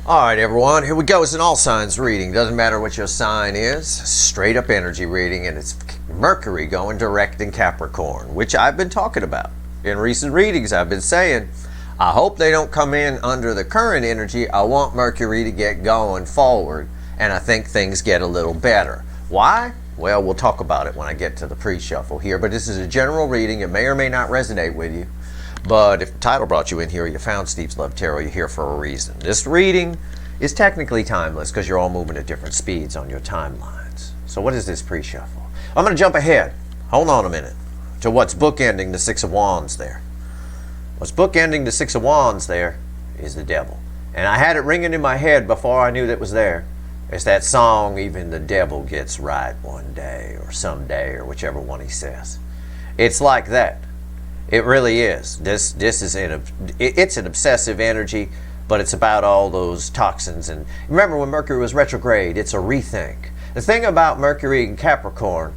Alright everyone, here we go. It's an all signs reading. Doesn't matter what your sign is. Straight up energy reading, and it's Mercury going direct in Capricorn, which I've been talking about. In recent readings I've been saying, I hope they don't come in under the current energy. I want Mercury to get going forward, and I think things get a little better. Why? Well, we'll talk about it when I get to the pre-shuffle here, but this is a general reading. It may or may not resonate with you. But if the title brought you in here, you found Steve's Love Tarot, you're here for a reason. This reading is technically timeless because you're all moving at different speeds on your timelines. So what is this pre-shuffle? I'm going to jump ahead. Hold on a minute. To what's bookending the Six of Wands there. What's bookending the Six of Wands there is the devil. And I had it ringing in my head before I knew that was there. It's that song, Even the Devil Gets Right One Day or Someday, or whichever one he says. It's like that. It really is. This is it's an obsessive energy, but it's about all those toxins. And remember when Mercury was retrograde, it's a rethink. The thing about Mercury in Capricorn,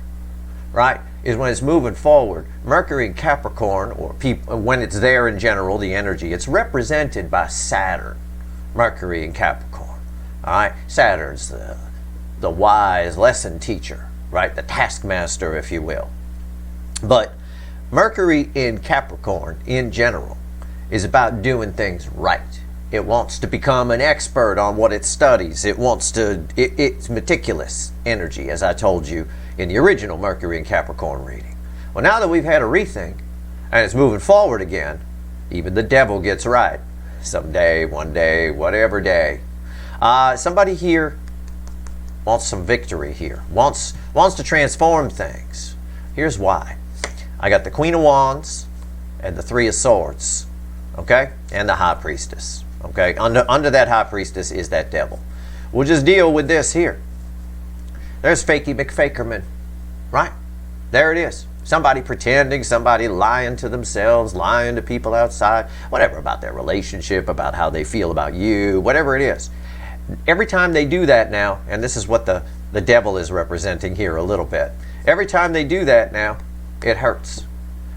right, is when it's moving forward, Mercury in Capricorn, or when it's there in general, the energy, it's represented by Saturn. Mercury in Capricorn. All right, Saturn's the wise lesson teacher, right, the taskmaster, if you will. But Mercury in Capricorn, in general, is about doing things right. It wants to become an expert on what it studies. It wants to, it's meticulous energy, as I told you in the original Mercury in Capricorn reading. Well, now that we've had a rethink, and it's moving forward again, even the devil gets right. Someday, one day, whatever day. Somebody here wants some victory here, wants to transform things. Here's why. I got the Queen of Wands and the Three of Swords, okay, and the High Priestess, okay. Under that High Priestess is that devil. We'll just deal with this here. There's Fakey McFakerman, right? There it is. Somebody pretending, somebody lying to themselves, lying to people outside, whatever, about their relationship, about how they feel about you, whatever it is. Every time they do that now, and this is what the devil is representing here a little bit. Every time they do that now, it hurts.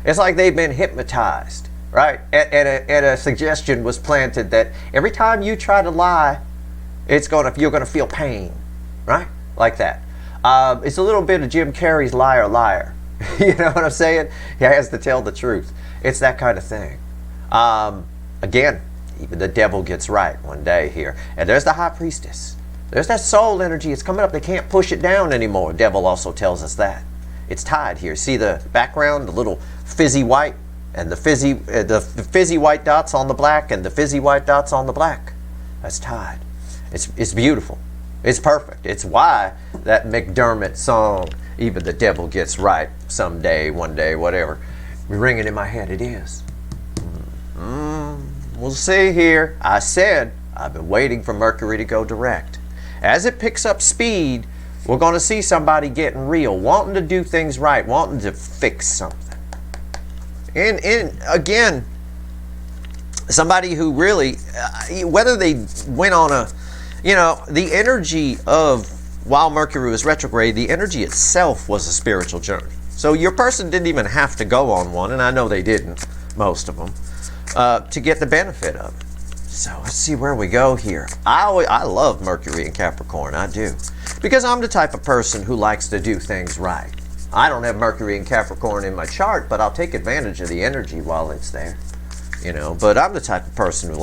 It's like they've been hypnotized, right? And a suggestion was planted that every time you try to lie, you're gonna feel pain, right? Like that. It's a little bit of Jim Carrey's Liar Liar. You know what I'm saying? He has to tell the truth. It's that kind of thing. Again, even the devil gets right one day here. And there's the High Priestess. There's that soul energy. It's coming up. They can't push it down anymore. Devil also tells us that. It's tied here. See the background, the little fizzy white, and the fizzy white dots on the black, and the fizzy white dots on the black. That's tied. It's beautiful. It's perfect. It's why that McDermott song, Even the Devil Gets Right, Someday, One Day, whatever, ringing in my head. It is. We'll see here. I said I've been waiting for Mercury to go direct. As it picks up speed, we're going to see somebody getting real, wanting to do things right, wanting to fix something. And again, somebody who really, whether they went on a, the energy of, while Mercury was retrograde, the energy itself was a spiritual journey. So your person didn't even have to go on one, and I know they didn't, most of them, to get the benefit of it. So let's see where we go here. I love Mercury in Capricorn, I do. Because I'm the type of person who likes to do things right. I don't have Mercury in Capricorn in my chart, but I'll take advantage of the energy while it's there. But I'm the type of person who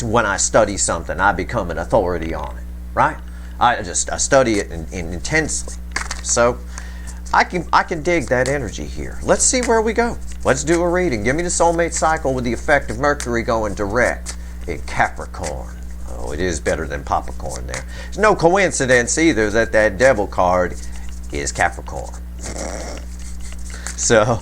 when I study something, I become an authority on it, right? I study it intensely. So I can dig that energy here. Let's see where we go. Let's do a reading. Give me the soulmate cycle with the effect of Mercury going direct in Capricorn. Oh, it is better than popcorn there. It's no coincidence either that devil card is Capricorn. So,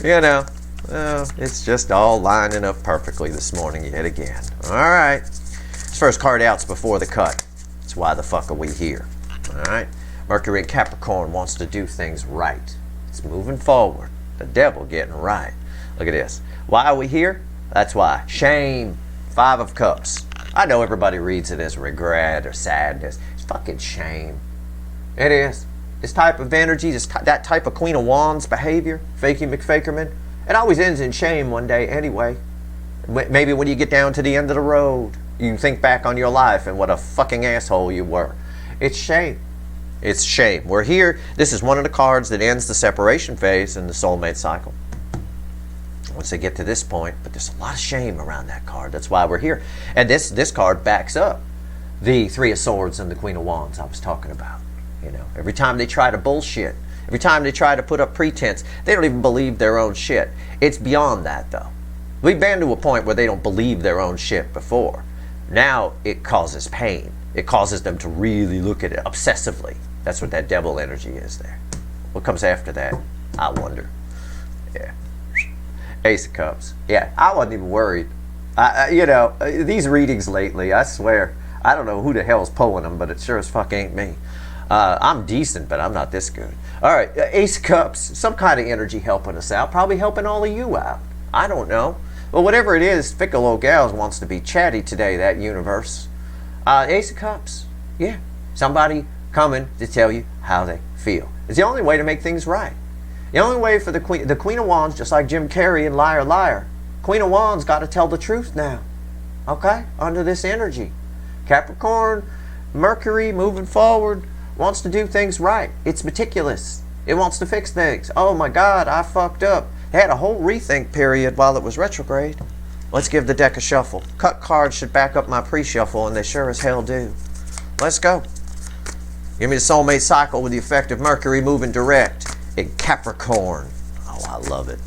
it's just all lining up perfectly this morning yet again. All right. This first card out's before the cut. That's why the fuck are we here. All right. Mercury in Capricorn wants to do things right. It's moving forward. The devil getting right. Look at this. Why are we here? That's why. Shame. Five of Cups. I know everybody reads it as regret or sadness. It's fucking shame. It is. This type of energy, that type of Queen of Wands behavior, Fakey McFakerman, it always ends in shame one day anyway. Maybe when you get down to the end of the road. You think back on your life and what a fucking asshole you were. It's shame. It's shame. We're here. This is one of the cards that ends the separation phase in the soulmate cycle. Once they get to this point, but there's a lot of shame around that card. That's why we're here. And this card backs up the Three of Swords and the Queen of Wands I was talking about. You know, every time they try to bullshit, every time they try to put up pretense, they don't even believe their own shit. It's beyond that, though. We've been to a point where they don't believe their own shit before. Now it causes pain. It causes them to really look at it obsessively. That's what that devil energy is there. What comes after that? I wonder. Yeah. Ace of Cups. Yeah, I wasn't even worried. You know, these readings lately, I swear, I don't know who the hell's pulling them, but it sure as fuck ain't me. I'm decent, but I'm not this good. All right, Ace of Cups, some kind of energy helping us out, probably helping all of you out. I don't know. Well, whatever it is, fickle old gals wants to be chatty today, that universe. Ace of Cups, yeah. Somebody coming to tell you how they feel. It's the only way to make things right. The only way for the Queen of Wands, just like Jim Carrey in Liar Liar, Queen of Wands got to tell the truth now. Okay? Under this energy. Capricorn, Mercury, moving forward, wants to do things right. It's meticulous. It wants to fix things. Oh my God, I fucked up. They had a whole rethink period while it was retrograde. Let's give the deck a shuffle. Cut cards should back up my pre-shuffle, and they sure as hell do. Let's go. Give me the soulmate cycle with the effect of Mercury moving direct in Capricorn. Oh, I love it.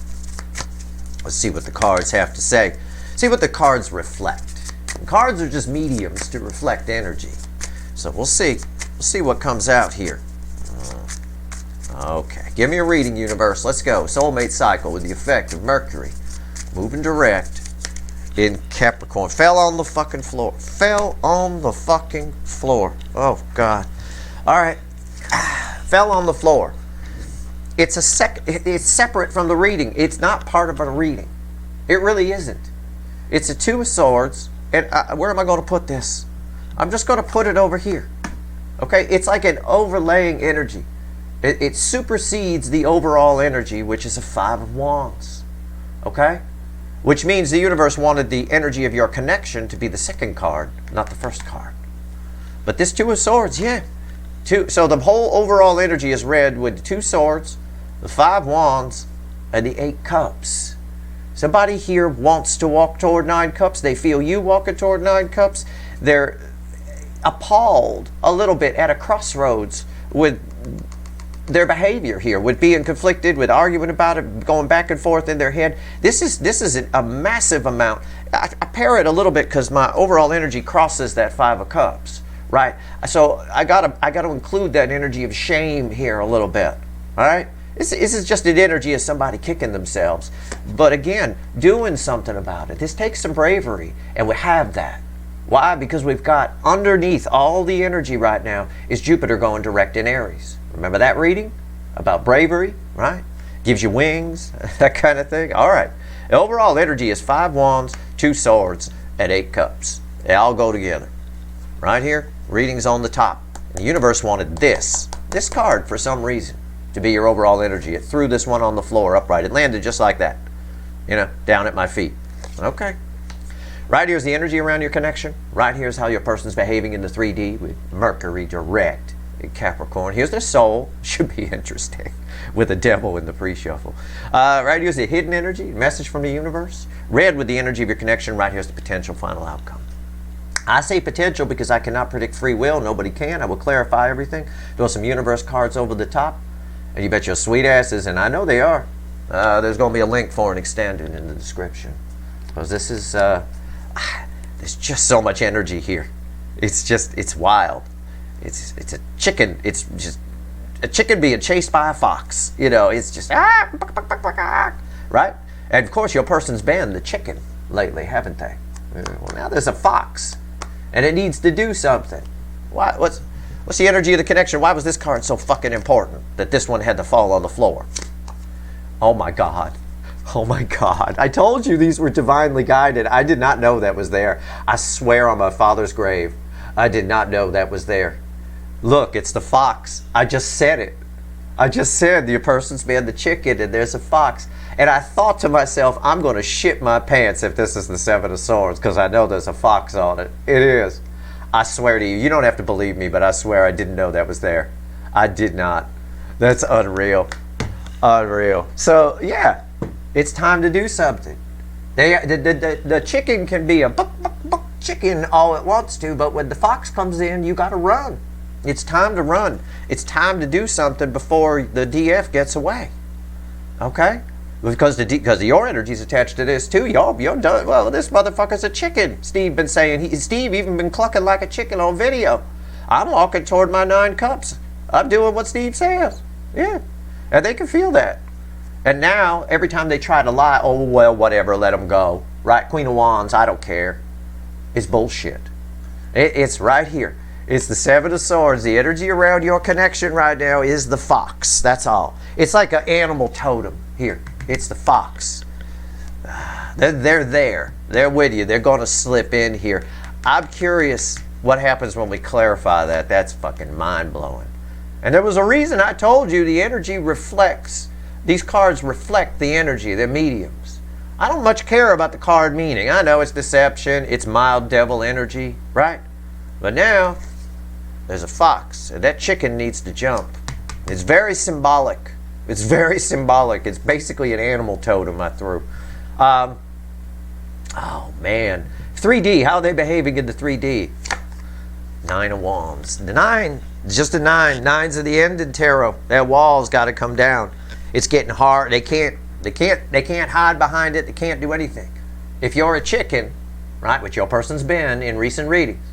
Let's see what the cards have to say. See what the cards reflect. And cards are just mediums to reflect energy. So we'll see. We'll see what comes out here. Okay, give me a reading, universe. Let's go. Soulmate cycle with the effect of Mercury moving direct in Capricorn. Fell on the fucking floor. Fell on the fucking floor. Oh God. All right. Fell on the floor. It's separate from the reading. It's not part of a reading. It really isn't. It's a Two of Swords. And where am I going to put this? I'm just going to put it over here. Okay? It's like an overlaying energy. It supersedes the overall energy, which is a Five of Wands. Okay? Which means the universe wanted the energy of your connection to be the second card, not the first card. But this Two of Swords, yeah. So the whole overall energy is read with the Two Swords, the Five Wands, and the Eight Cups. Somebody here wants to walk toward Nine Cups. They feel you walking toward Nine Cups. They're appalled a little bit at a crossroads with their behavior here, with being conflicted, with arguing about it, going back and forth in their head. This is a massive amount. I pair it a little bit because my overall energy crosses that Five of Cups, right? So I gotta include that energy of shame here a little bit, all right? This is just an energy of somebody kicking themselves. But again, doing something about it. This takes some bravery, and we have that. Why? Because we've got underneath all the energy right now is Jupiter going direct in Aries. Remember that reading about bravery, right? Gives you wings, that kind of thing. All right. The overall energy is Five Wands, Two Swords, and Eight Cups. They all go together. Right here, reading's on the top. And the universe wanted this card for some reason to be your overall energy. It threw this one on the floor upright. It landed just like that, you know, down at my feet. Okay. Right here's the energy around your connection. Right here's how your person's behaving in the 3D with Mercury direct in Capricorn. Here's their soul. Should be interesting with the devil in the pre-shuffle. Right here's the hidden energy, message from the universe. Red with the energy of your connection. Right here's the potential final outcome. I say potential because I cannot predict free will. Nobody can. I will clarify everything. Throw some universe cards over the top. And you bet your sweet asses, and I know they are, there's going to be a link for an extended in the description. Because this is, there's just so much energy here. It's wild. It's a chicken. It's just a chicken being chased by a fox. You know, it's just, right? And of course, your person's been the chicken lately, haven't they? Well, now there's a fox, and it needs to do something. What's the energy of the connection? Why was this card so fucking important that this one had to fall on the floor? Oh my God. Oh my God. I told you these were divinely guided. I did not know that was there. I swear on my father's grave, I did not know that was there. Look, it's the fox. I just said it. I just said the person's being the chicken and there's a fox. And I thought to myself, I'm going to shit my pants if this is the Seven of Swords, because I know there's a fox on it. It is. I swear to you, you don't have to believe me, but I swear I didn't know that was there. I did not. That's unreal. Unreal. So, yeah, it's time to do something. The chicken can be a buck, buck, buck chicken all it wants to, but when the fox comes in, you got to run. It's time to run. It's time to do something before the DF gets away. Okay? Because your energy's attached to this too. You're done. Well, this motherfucker's a chicken. Steve been saying. Steve even been clucking like a chicken on video. I'm walking toward my 9 cups. I'm doing what Steve says. Yeah. And they can feel that. And now, every time they try to lie, oh, well, whatever, let them go. Right? Queen of Wands, I don't care. It's bullshit. It's right here. It's the Seven of Swords. The energy around your connection right now is the fox. That's all. It's like an animal totem. Here. It's the fox. They're there. They're with you. They're going to slip in here. I'm curious what happens when we clarify that. That's fucking mind-blowing. And there was a reason I told you the energy reflects. These cards reflect the energy. They're mediums. I don't much care about the card meaning. I know it's deception. It's mild devil energy, right? But now, there's a fox. And that chicken needs to jump. It's very symbolic. It's very symbolic. It's basically an animal totem I threw. Oh, man. 3D. How are they behaving in the 3D? 9 of Wands. The 9. Just a 9. 9's at the end in tarot. That wall's got to come down. It's getting hard. They can't hide behind it. They can't do anything. If you're a chicken, right, which your person's been in recent readings,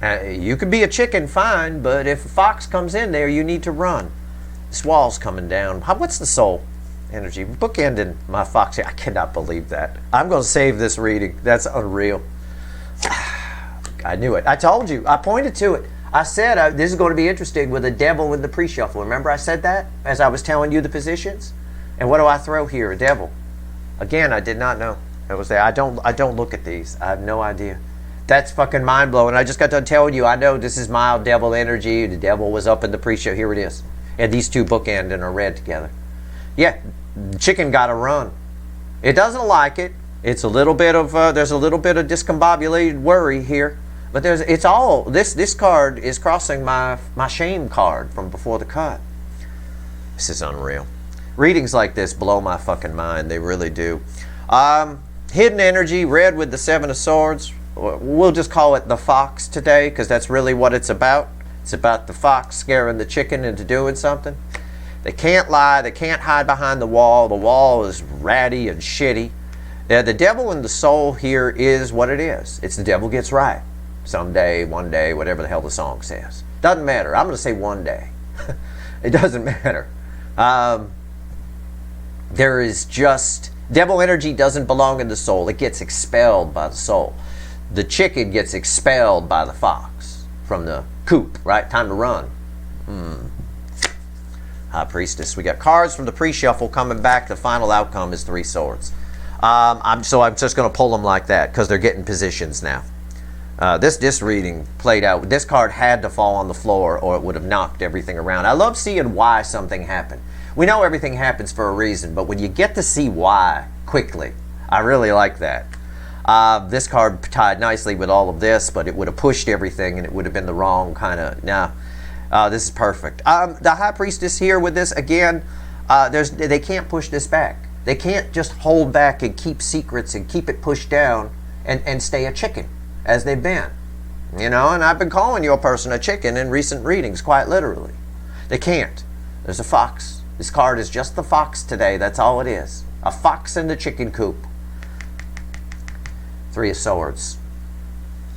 you could be a chicken fine, but if a fox comes in there, you need to run. This wall's coming down. What's the soul energy? Bookending my fox here. I cannot believe that. I'm going to save this reading. That's unreal. I knew it. I told you. I pointed to it. I said this is going to be interesting with the devil in the pre-shuffle. Remember I said that as I was telling you the positions? And what do I throw here? A devil. Again, I did not know it was there. I don't look at these. I have no idea. That's fucking mind-blowing. I just got done telling you, I know this is mild devil energy. The devil was up in the pre-show. Here it is. And these two bookend and are read together. Yeah, chicken got to run. It doesn't like it. It's a little bit of, there's a little bit of discombobulated worry here. But it's all, this card is crossing my shame card from before the cut. This is unreal. Readings like this blow my fucking mind. They really do. Hidden energy, read with the Seven of Swords. We'll just call it the fox today, because that's really what it's about. It's about the fox scaring the chicken into doing something. They can't lie. They can't hide behind the wall. The wall is ratty and shitty. The devil in the soul here is what it is. It's the devil gets right. Someday, one day, whatever the hell the song says. Doesn't matter. I'm going to say one day. It doesn't matter. There is just... Devil energy doesn't belong in the soul. It gets expelled by the soul. The chicken gets expelled by the fox from the coop, right? Time to run. High Priestess. We got cards from the pre-shuffle coming back. The final outcome is 3 swords. I'm just going to pull them like that because they're getting positions now. This reading played out. This card had to fall on the floor or it would have knocked everything around. I love seeing why something happened. We know everything happens for a reason, but when you get to see why quickly, I really like that. This card tied nicely with all of this, but it would have pushed everything and it would have been the wrong kind of... this is perfect. The High Priestess here with this, again, they can't push this back. They can't just hold back and keep secrets and keep it pushed down and stay a chicken, as they've been. You know, and I've been calling your person a chicken in recent readings, quite literally. They can't. There's a fox. This card is just the fox today. That's all it is. A fox in the chicken coop. 3 of Swords.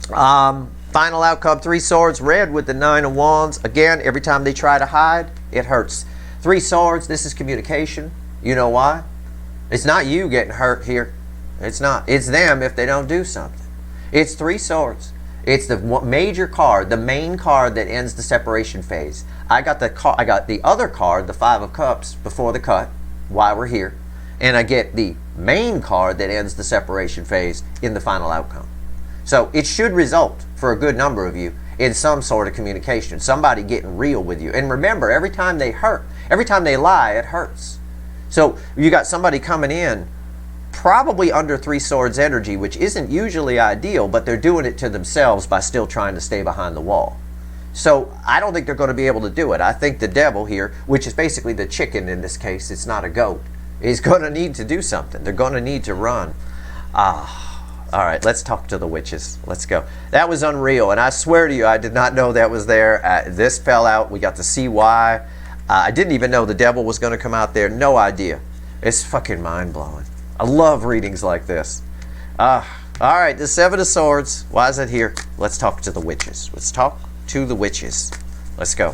Final outcome, 3 swords, red with the 9 of Wands. Again, every time they try to hide, it hurts. 3 swords, this is communication. You know why? It's not you getting hurt here. It's not. It's them if they don't do something. It's 3 swords. It's the major card, the main card that ends the separation phase. I got the other card, the 5 of Cups, before the cut, why we're here. And I get the main card that ends the separation phase in the final outcome. So it should result, for a good number of you, in some sort of communication. Somebody getting real with you. And remember, every time they hurt, Every time they lie, it hurts. So you got somebody coming in probably under 3 swords energy, which isn't usually ideal, but they're doing it to themselves by still trying to stay behind the wall. So I don't think they're going to be able to do it. I think the devil here, which is basically the chicken in this case, it's not a goat, is going to need to do something. They're going to need to run. All right, let's talk to the witches. Let's go. That was unreal, and I swear to you, I did not know that was there. This fell out. We got to see why. I didn't even know the devil was going to come out there. No idea. It's fucking mind-blowing. I love readings like this. All right, the 7 of Swords. Why is it here? Let's talk to the witches. Let's talk to the witches. Let's go.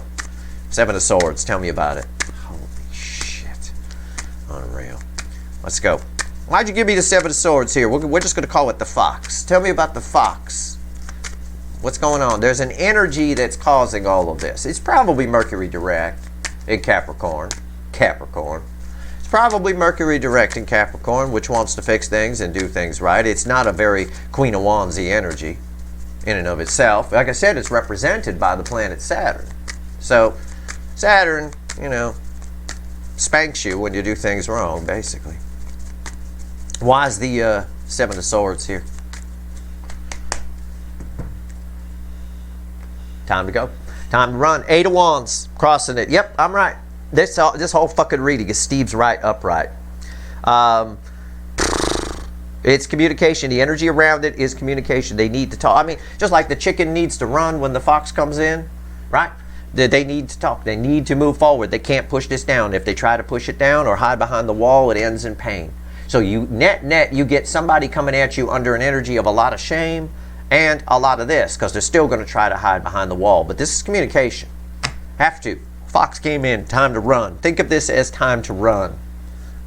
7 of Swords. Tell me about it. Holy shit. Unreal. Let's go. Why'd you give me the 7 of Swords here? We're just going to call it the fox. Tell me about the fox. What's going on? There's an energy that's causing all of this. It's probably Mercury Direct in Capricorn. It's probably Mercury Direct in Capricorn, which wants to fix things and do things right. It's not a very Queen of Wandsy energy in and of itself. Like I said, it's represented by the planet Saturn. So Saturn, you know, spanks you when you do things wrong, basically. Why is the 7 of Swords here? Time to go. Time to run. 8 of Wands. Crossing it. Yep, I'm right. This whole fucking reading is Steve's right upright. It's communication. The energy around it is communication. They need to talk. I mean, just like the chicken needs to run when the fox comes in, right? They need to talk. They need to move forward. They can't push this down. If they try to push it down or hide behind the wall, it ends in pain. So you net, you get somebody coming at you under an energy of a lot of shame and a lot of this, because they're still going to try to hide behind the wall. But this is communication. Have to. Fox came in. Time to run. Think of this as time to run.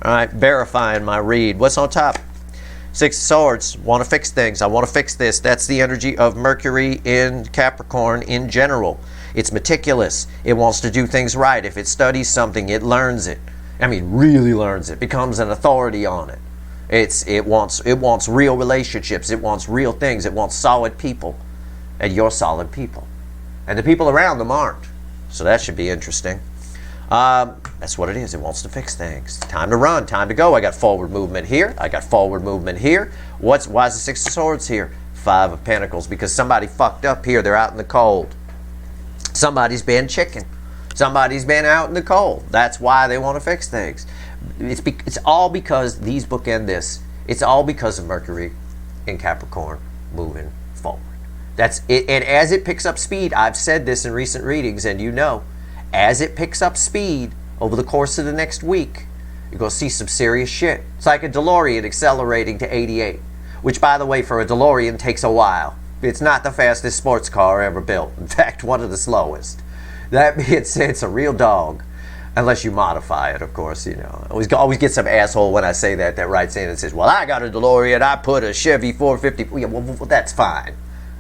All right, verifying my read. What's on top? 6 of Swords. Want to fix things. I want to fix this. That's the energy of Mercury in Capricorn in general. It's meticulous. It wants to do things right. If it studies something, it learns it. I mean, really learns it, becomes an authority on it. It wants real relationships. It wants real things. It wants solid people, and you're solid people, and the people around them aren't. So that should be interesting. That's what it is. It wants to fix things. Time to run. Time to go. I got forward movement here. I got forward movement here. Why is the 6 of Swords here? 5 of Pentacles, because somebody fucked up here. They're out in the cold. Somebody's been chicken. Somebody's been out in the cold. That's why they want to fix things. It's all because these bookend this. It's all because of Mercury in Capricorn moving forward. That's it. And as it picks up speed, I've said this in recent readings, and you know, as it picks up speed over the course of the next week, you're going to see some serious shit. It's like a DeLorean accelerating to 88, which, by the way, for a DeLorean takes a while. It's not the fastest sports car ever built. In fact, one of the slowest. That being said, it's a real dog, unless you modify it, of course. You know, always get some asshole when I say that writes in and says, "Well, I got a DeLorean. I put a Chevy 450." Yeah, well, that's fine.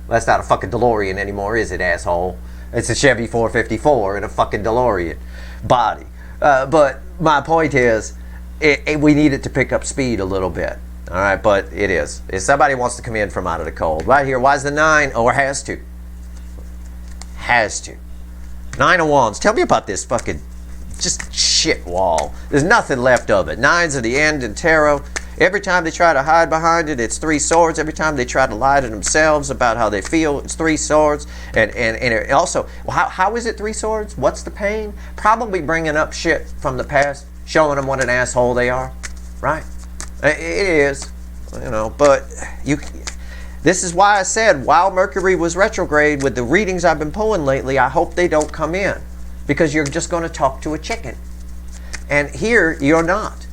That's not a fucking DeLorean anymore, is it, asshole? It's a Chevy 454 in a fucking DeLorean body. But my point is, we need it to pick up speed a little bit. All right, but it is. If somebody wants to come in from out of the cold, right here. Why is the 9? Or has to? Has to. 9 of Wands. Tell me about this fucking just shit wall. There's nothing left of it. 9s are the end in tarot. Every time they try to hide behind it, it's 3 swords. Every time they try to lie to themselves about how they feel, it's 3 swords. And it also, how is it 3 swords? What's the pain? Probably bringing up shit from the past, showing them what an asshole they are, right? It is, you know, but this is why I said, while Mercury was retrograde, with the readings I've been pulling lately, I hope they don't come in, because you're just going to talk to a chicken. And here, you're not.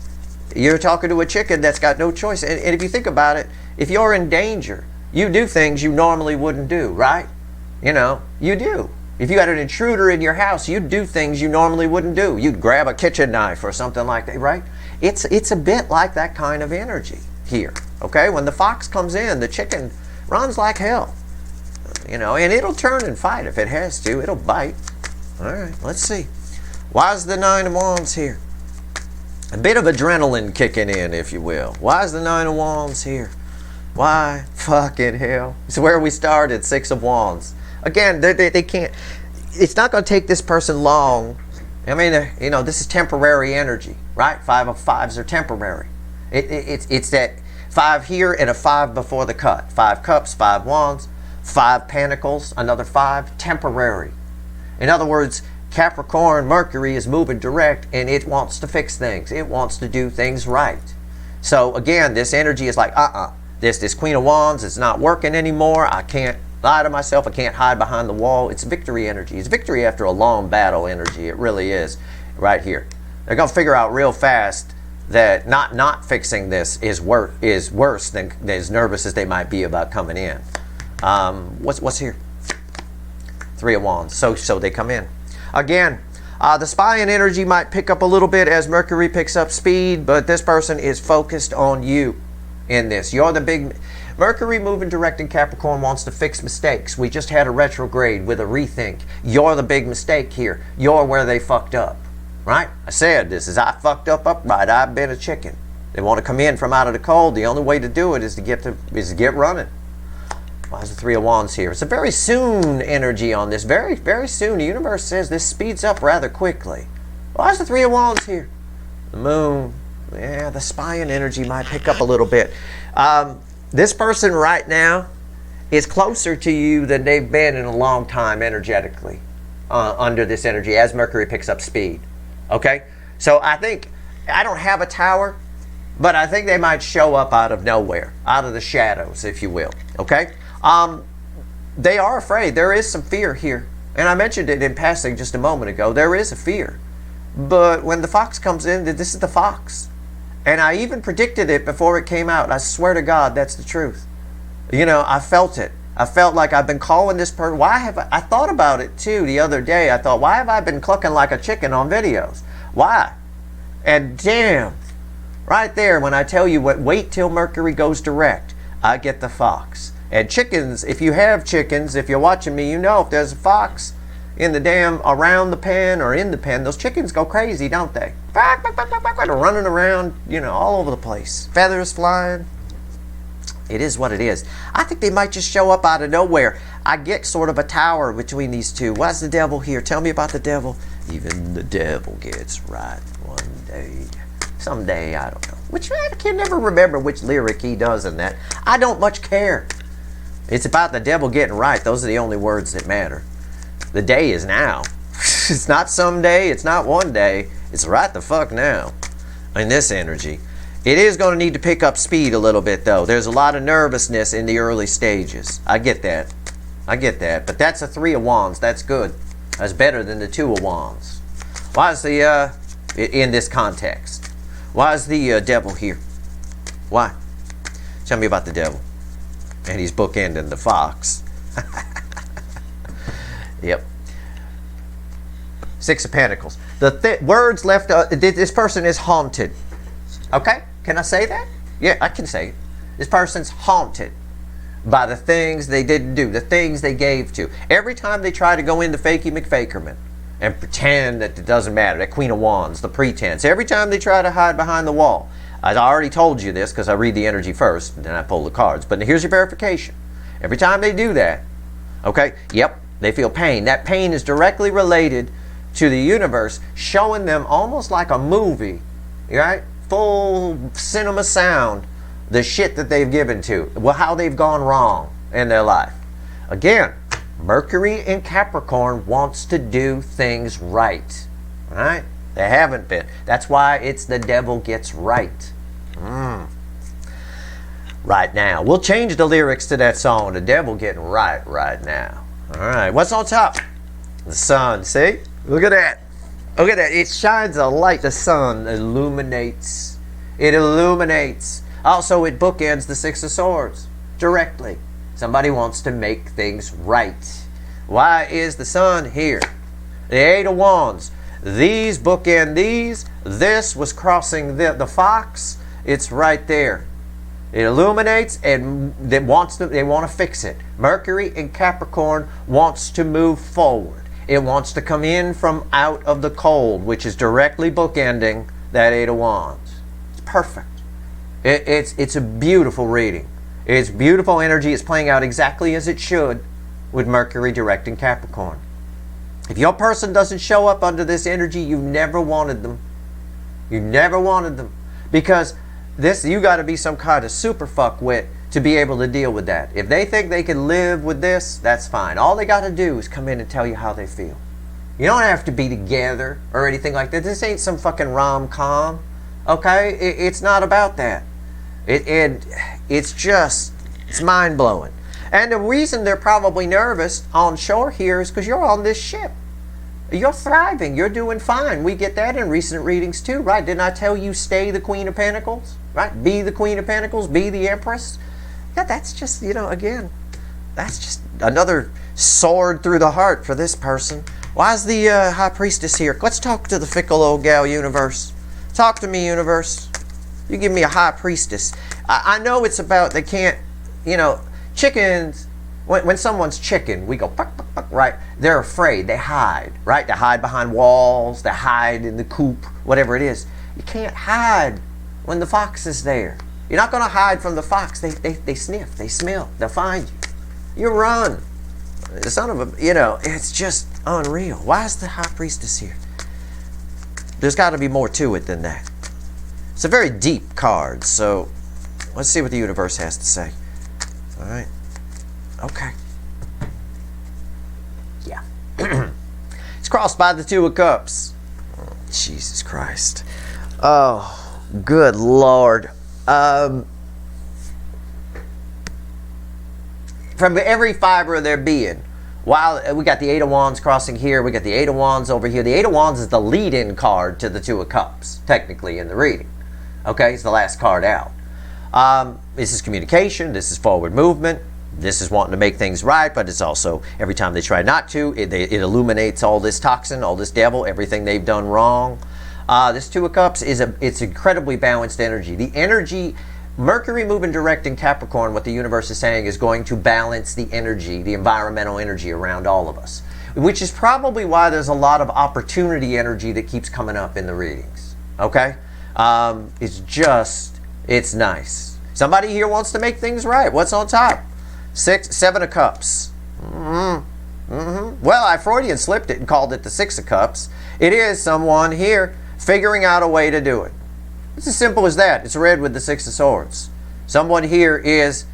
You're talking to a chicken that's got no choice. And if you think about it, if you're in danger, you do things you normally wouldn't do, right? You know, you do. If you had an intruder in your house, you'd do things you normally wouldn't do. You'd grab a kitchen knife or something like that, right? It's a bit like that kind of energy here, okay? When the fox comes in, the chicken runs like hell, you know, and it'll turn and fight if it has to. It'll bite. All right, let's see. Why is the 9 of Wands here? A bit of adrenaline kicking in, if you will. Why is the 9 of Wands here? Why? Fucking hell. It's where we started, 6 of Wands. Again, they can't. It's not going to take this person long I mean, this is temporary energy, right? 5 of 5s are temporary. It's that 5 here and a 5 before the cut. 5 cups, 5 wands, 5 pentacles, another 5, temporary. In other words, Capricorn, Mercury is moving direct and it wants to fix things. It wants to do things right. So again, this energy is like, this Queen of Wands is not working anymore. I can't lie to myself. I can't hide behind the wall. It's victory energy. It's victory after a long battle energy. It really is right here. They're going to figure out real fast that not fixing this is worse than as nervous as they might be about coming in. What's here? 3 of Wands. So they come in. Again, the spying energy might pick up a little bit as Mercury picks up speed, but this person is focused on you in this. You're the big... Mercury moving direct in Capricorn wants to fix mistakes. We just had a retrograde with a rethink. You're the big mistake here. You're where they fucked up, right? I said this is I fucked up upright. I've been a chicken. They want to come in from out of the cold. The only way to do it is to get running. Why is the 3 of Wands here? It's a very soon energy on this. Very, very soon. The universe says this speeds up rather quickly. Why is the 3 of Wands here? The moon. Yeah, the spying energy might pick up a little bit. This person right now is closer to you than they've been in a long time energetically under this energy as Mercury picks up speed. Okay? So I think, I don't have a tower, but I think they might show up out of nowhere, out of the shadows, if you will. Okay? They are afraid. There is some fear here. And I mentioned it in passing just a moment ago. There is a fear. But when the fox comes in, this is the fox. And I even predicted it before it came out. I swear to God, that's the truth. I felt it. I felt like I've been calling this person. I thought about it too the other day. I thought, why have I been clucking like a chicken on videos? Why? And damn, right there when I tell you wait till Mercury goes direct, I get the fox. And chickens, if you have chickens, if you're watching me, if there's a fox in the damn around the pen or in the pen, those chickens go crazy, don't they? Running around, all over the place. Feathers flying. It is what it is. I think they might just show up out of nowhere. I get sort of a tower between these two. Why's the devil here? Tell me about the devil. Even the devil gets right one day. Someday, I don't know. I can never remember which lyric he does in that. I don't much care. It's about the devil getting right. Those are the only words that matter. The day is now. It's not someday. It's not one day. It's right the fuck now. In this energy. It is going to need to pick up speed a little bit, though. There's a lot of nervousness in the early stages. I get that. But that's a 3 of Wands. That's good. That's better than the 2 of Wands. Why is the, in this context? Why is the devil here? Why? Tell me about the devil. And he's bookending the fox. Yep. 6 of Pentacles. The words left, this person is haunted. Okay? Can I say that? Yeah, I can say it. This person's haunted by the things they didn't do, the things they gave to. Every time they try to go into Fakey McFakerman and pretend that it doesn't matter, that Queen of Wands, the pretense, every time they try to hide behind the wall. I already told you this because I read the energy first, and then I pull the cards. But here's your verification. Every time they do that, okay, yep, they feel pain. That pain is directly related to the universe showing them almost like a movie, right? Full cinema sound, the shit that they've given to, how they've gone wrong in their life. Again, Mercury in Capricorn wants to do things right, right? They haven't been. That's why it's the devil gets right. Right now. We'll change the lyrics to that song, the devil getting right now. All right, what's on top? The sun, see? Look at that. Look at that. It shines a light. The sun illuminates. It illuminates. Also, it bookends the 6 of Swords directly. Somebody wants to make things right. Why is the sun here? The 8 of Wands. These bookend these. This was crossing the fox. It's right there. It illuminates and they want to fix it. Mercury in Capricorn wants to move forward. It wants to come in from out of the cold, which is directly bookending that 8 of Wands. It's perfect. It's a beautiful reading. It's beautiful energy. It's playing out exactly as it should with Mercury direct in Capricorn. If your person doesn't show up under this energy, you never wanted them. You never wanted them. Because this, you got to be some kind of super fuckwit to be able to deal with that. If they think they can live with this, that's fine. All they got to do is come in and tell you how they feel. You don't have to be together or anything like that. This ain't some fucking rom-com. Okay? It's not about that. It's just, it's mind-blowing. And the reason they're probably nervous on shore here is because you're on this ship. You're thriving. You're doing fine. We get that in recent readings too, right? Didn't I tell you stay the Queen of Pentacles? Right? Be the Queen of Pentacles. Be the Empress. Yeah, that's just, you know, again, that's just another sword through the heart for this person. Why is the High Priestess here? Let's talk to the fickle old gal, universe. Talk to me, universe. You give me a High Priestess. I know it's about, they can't, you know, chickens, when someone's chicken, we go, buck, buck, buck, right? They're afraid. They hide, right? They hide behind walls. They hide in the coop, whatever it is. You can't hide when the fox is there. You're not going to hide from the fox. They sniff. They smell. They'll find you. You run. The son of a, you know, it's just unreal. Why is the High Priestess here? There's got to be more to it than that. It's a very deep card, so let's see what the universe has to say. All right. Okay. Yeah. It's crossed by the Two of Cups. Oh, Jesus Christ. Oh, good Lord. From every fiber of their being, while we got the Eight of Wands crossing here, we got the Eight of Wands over here. The Eight of Wands is the lead-in card to the Two of Cups, technically, in the reading. Okay, it's the last card out. This is communication. This is forward movement. This is wanting to make things right, but it's also, every time they try not to, it illuminates all this toxin, all this devil, everything they've done wrong. This Two of Cups it's incredibly balanced energy. The energy, Mercury moving direct in Capricorn, what the universe is saying is going to balance the energy, the environmental energy around all of us, which is probably why there's a lot of opportunity energy that keeps coming up in the readings. Okay? It's nice. Somebody here wants to make things right. What's on top? Seven of Cups. Well, I Freudian slipped it and called it the Six of Cups. It is someone here figuring out a way to do it. It's as simple as that. It's red with the Six of Swords. Someone here is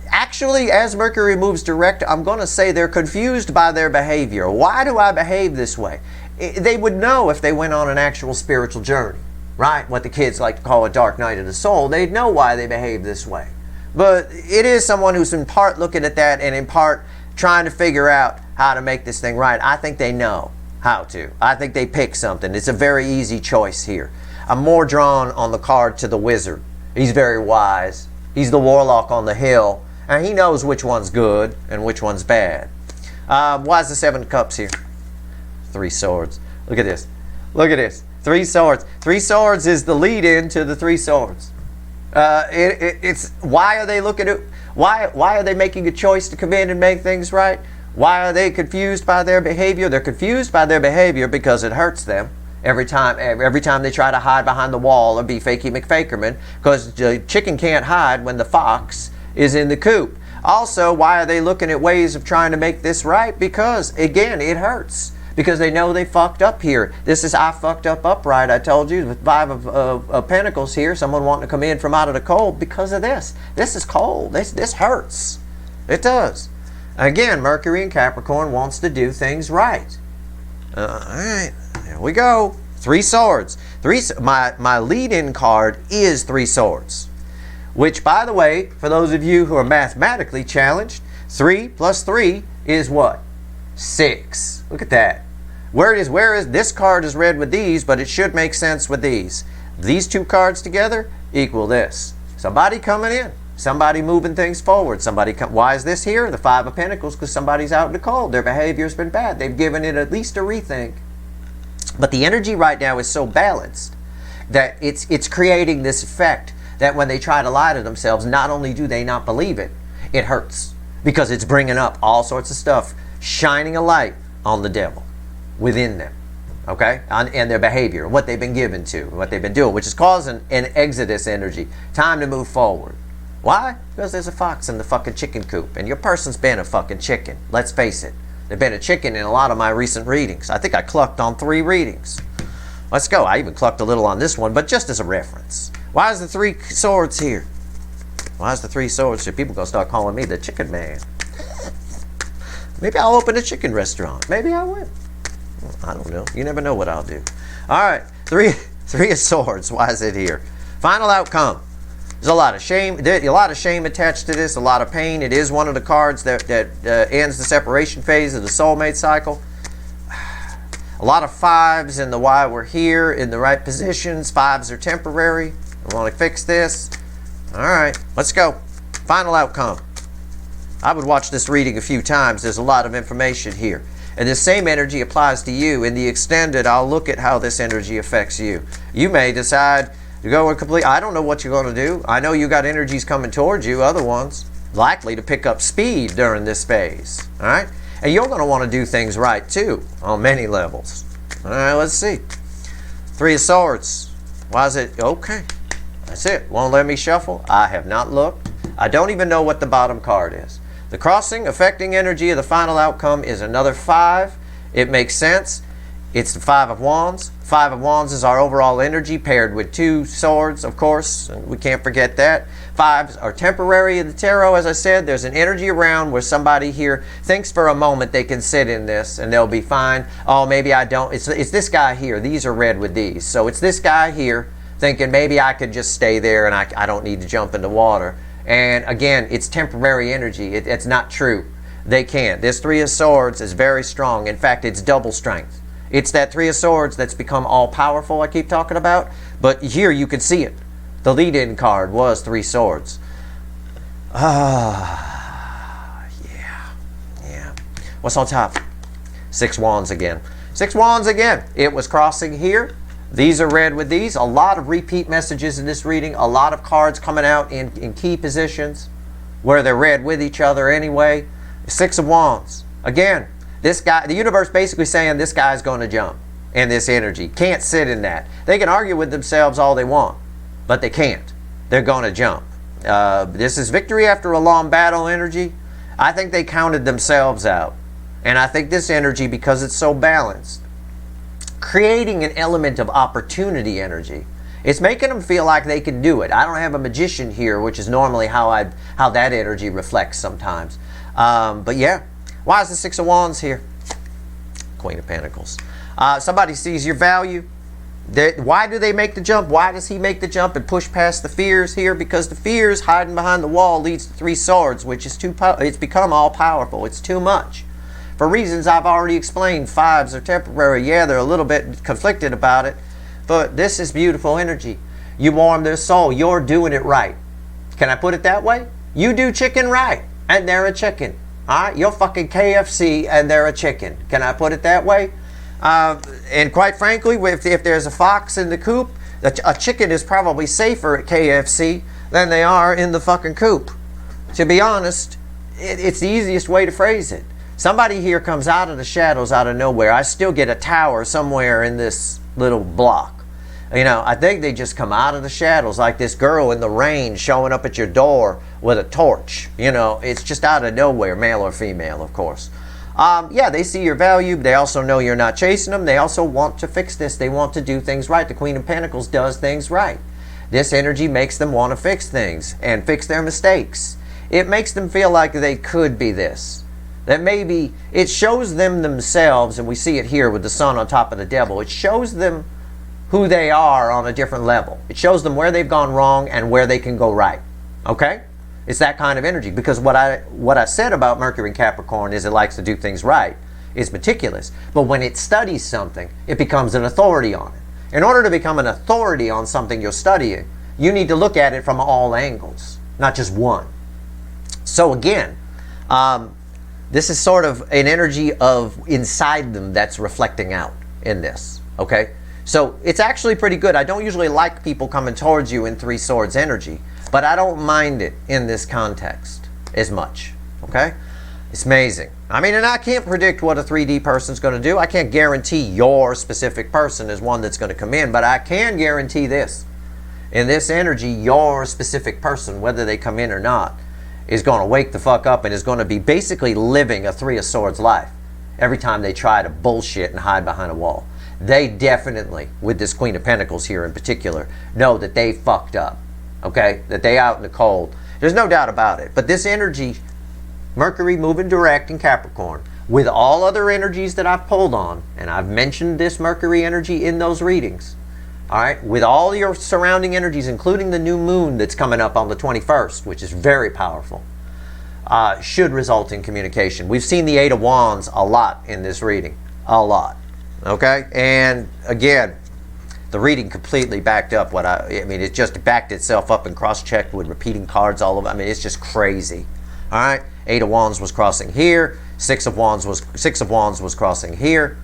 actually, as Mercury moves direct, I'm going to say they're confused by their behavior. Why do I behave this way? They would know if they went on an actual spiritual journey, right? What the kids like to call a dark night of the soul. They'd know why they behave this way. But it is someone who's in part looking at that and in part trying to figure out how to make this thing right. I think they know how to. I think they pick something. It's a very easy choice here. I'm more drawn on the card to the Wizard. He's very wise. He's the Warlock on the hill. And he knows which one's good and which one's bad. Why is the Seven of Cups here? Three Swords. Look at this. Look at this. Three Swords. Three Swords is the lead-in to the Three Swords. It's why are they looking at why are they making a choice to come in and make things right? Why are they confused by their behavior? They're confused by their behavior because it hurts them every time they try to hide behind the wall or be fakey McFakerman, because the chicken can't hide when the fox is in the coop. Also, why are they looking at ways of trying to make this right? Because again, it hurts. Because they know they fucked up here. This is I fucked up upright, I told you, with Five of Pentacles here. Someone wanting to come in from out of the cold because of this. This is cold. This hurts. It does. Again, Mercury in Capricorn wants to do things right. All right, here we go. Three Swords. My lead-in card is Three Swords. Which, by the way, for those of you who are mathematically challenged, 3 plus 3 is what? 6. Look at that. Where is this card is red with these, but it should make sense with these. These two cards together equal this. Somebody coming in. Somebody moving things forward. Why is this here? The Five of Pentacles, because somebody's out in the cold. Their behavior's been bad. They've given it at least a rethink. But the energy right now is so balanced that it's creating this effect that when they try to lie to themselves, not only do they not believe it, it hurts. Because it's bringing up all sorts of stuff, shining a light on the devil within them, okay? And their behavior, what they've been given to, what they've been doing, which is causing an exodus energy. Time to move forward. Why? Because there's a fox in the fucking chicken coop, and your person's been a fucking chicken. Let's face it. They've been a chicken in a lot of my recent readings. I think I clucked on 3 readings. Let's go. I even clucked a little on this one, but just as a reference. Why is the 3 swords here? Why is the 3 swords here? People going to start calling me the chicken man. Maybe I'll open a chicken restaurant. Maybe I will. I don't know. You never know what I'll do. All right. 3 of swords. Why is it here? Final outcome. There's a lot of shame. A lot of shame attached to this. A lot of pain. It is one of the cards that ends the separation phase of the soulmate cycle. A lot of 5s in the why we're here in the right positions. 5s are temporary. I want to fix this. All right. Let's go. Final outcome. I would watch this reading a few times. There's a lot of information here. And this same energy applies to you. In the extended, I'll look at how this energy affects you. You may decide to go and complete. I don't know what you're going to do. I know you got energies coming towards you, other ones likely to pick up speed during this phase. All right? And you're going to want to do things right too on many levels. All right, let's see. 3 of Swords. Why is it? Okay. That's it. Won't let me shuffle. I have not looked. I don't even know what the bottom card is. The crossing, affecting energy of the final outcome is another 5. It makes sense. It's the 5 of Wands. 5 of Wands is our overall energy paired with 2 swords, of course. And we can't forget that. 5s are temporary in the tarot. As I said, there's an energy around where somebody here thinks for a moment they can sit in this and they'll be fine. Oh, maybe I don't. It's this guy here. These are red with these. So it's this guy here thinking maybe I could just stay there and I don't need to jump in the water. And again, it's temporary energy. It's not true. They can't. This 3 of Swords is very strong. In fact, it's double strength. It's that 3 of Swords that's become all-powerful I keep talking about. But here you can see it. The lead-in card was 3 swords. Yeah. What's on top? 6 wands again. 6 wands again. It was crossing here. These are red with these. A lot of repeat messages in this reading. A lot of cards coming out in key positions where they're red with each other anyway. 6 of wands. Again, this guy, the universe basically saying this guy's going to jump in this energy. Can't sit in that. They can argue with themselves all they want, but they can't. They're going to jump. This is victory after a long battle energy. I think they counted themselves out. And I think this energy, because it's so balanced, creating an element of opportunity energy, it's making them feel like they can do it. I don't have a magician here, which is normally how that energy reflects sometimes. But yeah, why is the 6 of Wands here? Queen of Pentacles. Somebody sees your value. Why do they make the jump? Why does he make the jump and push past the fears here? Because the fears hiding behind the wall leads to 3 swords, which is it's become all powerful. It's too much. For reasons I've already explained. 5s are temporary. Yeah, they're a little bit conflicted about it. But this is beautiful energy. You warm their soul. You're doing it right. Can I put it that way? You do chicken right, and they're a chicken. All right? You're fucking KFC, and they're a chicken. Can I put it that way? And quite frankly, if there's a fox in the coop, a chicken is probably safer at KFC than they are in the fucking coop. To be honest, it's the easiest way to phrase it. Somebody here comes out of the shadows, out of nowhere. I still get a tower somewhere in this little block. You know, I think they just come out of the shadows, like this girl in the rain showing up at your door with a torch. You know, it's just out of nowhere, male or female, of course. Yeah, they see your value. They also know you're not chasing them. They also want to fix this. They want to do things right. The Queen of Pentacles does things right. This energy makes them want to fix things and fix their mistakes. It makes them feel like they could be this. That maybe it shows them themselves, and we see it here with the sun on top of the devil. It shows them who they are on a different level. It shows them where they've gone wrong and where they can go right. Okay? It's that kind of energy, because what I said about Mercury and Capricorn is it likes to do things right. It's meticulous. But when it studies something, it becomes an authority on it. In order to become an authority on something you're studying, you need to look at it from all angles, not just one. So again, this is sort of an energy of inside them that's reflecting out in this. Okay? So it's actually pretty good. I don't usually like people coming towards you in 3 swords energy, but I don't mind it in this context as much. Okay? It's amazing. I mean, and I can't predict what a 3D person's going to do. I can't guarantee your specific person is one that's going to come in, but I can guarantee this. In this energy, your specific person, whether they come in or not, is going to wake the fuck up and is going to be basically living a 3 of Swords life. every time they try to bullshit and hide behind a wall. They definitely, with this Queen of Pentacles here in particular, know that they fucked up. Okay? That they out in the cold. There's no doubt about it. But this energy, Mercury moving direct in Capricorn, with all other energies that I've pulled on, and I've mentioned this Mercury energy in those readings, all right, with all your surrounding energies, including the new moon that's coming up on the 21st, which is very powerful, should result in communication. We've seen the Eight of Wands a lot in this reading. A lot. Okay? And again, the reading completely backed up what I mean, it just backed itself up and cross-checked with repeating cards all over. I mean, it's just crazy. All right? Eight of Wands was crossing here. Six of Wands was crossing here.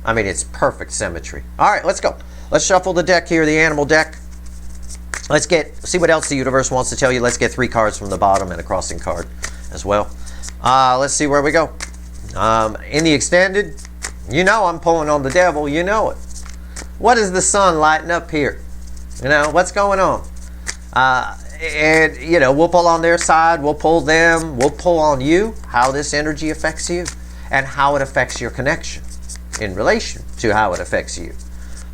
I mean, it's perfect symmetry. All right, let's go. Let's shuffle the deck here, the animal deck. Let's see what else the universe wants to tell you. Let's get 3 cards from the bottom and a crossing card as well. Let's see where we go. In the extended, you know I'm pulling on the devil. You know it. What is the sun lighting up here? You know, what's going on? And, you know, we'll pull on their side. We'll pull them. We'll pull on you, how this energy affects you and how it affects your connection in relation to how it affects you.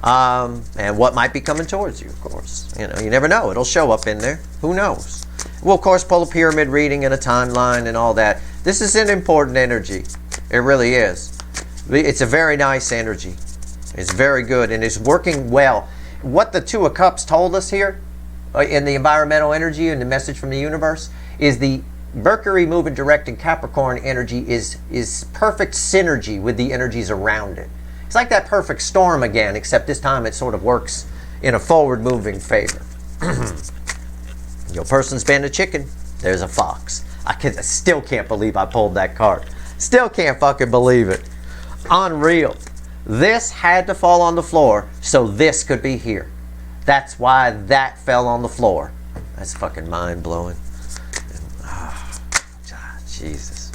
And what might be coming towards you, of course. You know, you never know. It'll show up in there. Who knows? We'll, of course, pull a pyramid reading and a timeline and all that. This is an important energy. It really is. It's a very nice energy. It's very good and it's working well. What the Two of Cups told us here in the environmental energy and the message from the universe is the Mercury moving direct in Capricorn energy is perfect synergy with the energies around it. It's like that perfect storm again, except this time it sort of works in a forward-moving favor. Your person's been a chicken. There's a fox. I still can't believe I pulled that card. Still can't fucking believe it. Unreal. This had to fall on the floor so this could be here. That's why that fell on the floor. That's fucking mind-blowing. Oh, Jesus.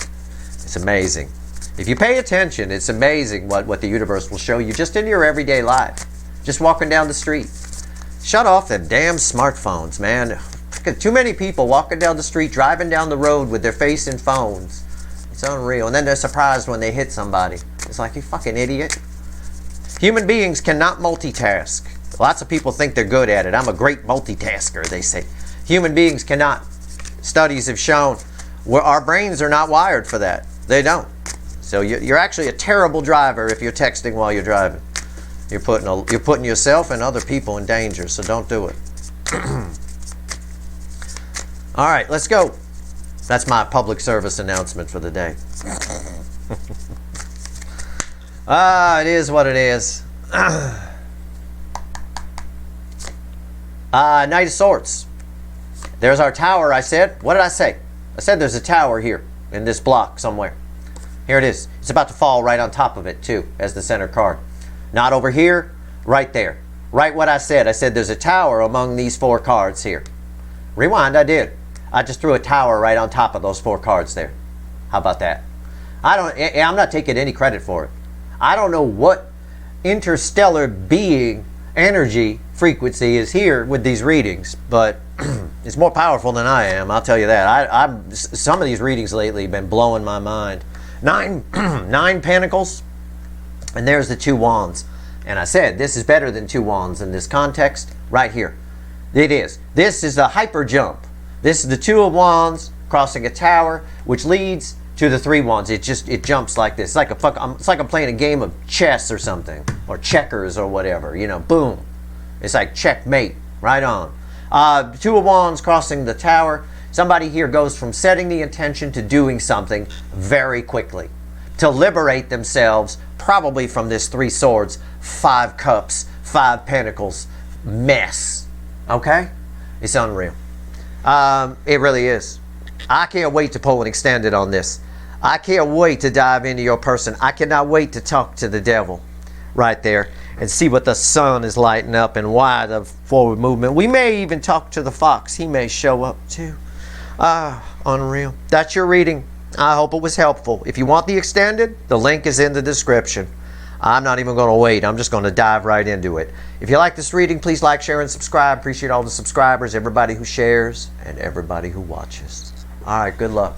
It's amazing. If you pay attention, it's amazing what the universe will show you just in your everyday life. Just walking down the street. Shut off them damn smartphones, man. Too many people walking down the street, driving down the road with their face in phones. It's unreal. And then they're surprised when they hit somebody. It's like, you fucking idiot. Human beings cannot multitask. Lots of people think they're good at it. I'm a great multitasker, they say. Human beings cannot. Studies have shown our brains are not wired for that. They don't. So you're actually a terrible driver if you're texting while you're driving. You're putting yourself and other people in danger, so don't do it. All right, let's go. That's my public service announcement for the day. It is what it is. Knight of Swords. There's our tower, I said. What did I say? I said there's a tower here in this block somewhere. Here it is. It's about to fall right on top of it, too, as the center card. Not over here, right there. Right what I said. I said there's a tower among these 4 cards here. Rewind, I did. I just threw a tower right on top of those 4 cards there. How about that? I'm not taking any credit for it. I don't know what interstellar being energy frequency is here with these readings, but it's more powerful than I am, I'll tell you that. Some of these readings lately have been blowing my mind. 9 Pentacles, and there's the 2 Wands. And I said, this is better than 2 Wands in this context, right here. It is. This is a hyper jump. This is the 2 of Wands crossing a tower, which leads to the 3 Wands. It jumps like this. It's like I'm playing a game of chess or something, or checkers or whatever. You know, boom. It's like checkmate, right on. 2 of Wands crossing the tower. Somebody here goes from setting the intention to doing something very quickly. To liberate themselves, probably from this 3 Swords, 5 Cups, 5 Pentacles mess. Okay? It's unreal. It really is. I can't wait to pull an extended on this. I can't wait to dive into your person. I cannot wait to talk to the devil right there and see what the sun is lighting up and why the forward movement. We may even talk to the fox. He may show up too. Unreal. That's your reading. I hope it was helpful. If you want the extended, the link is in the description. I'm not even going to wait. I'm just going to dive right into it. If you like this reading, please like, share, and subscribe. Appreciate all the subscribers, everybody who shares, and everybody who watches. All right, good luck.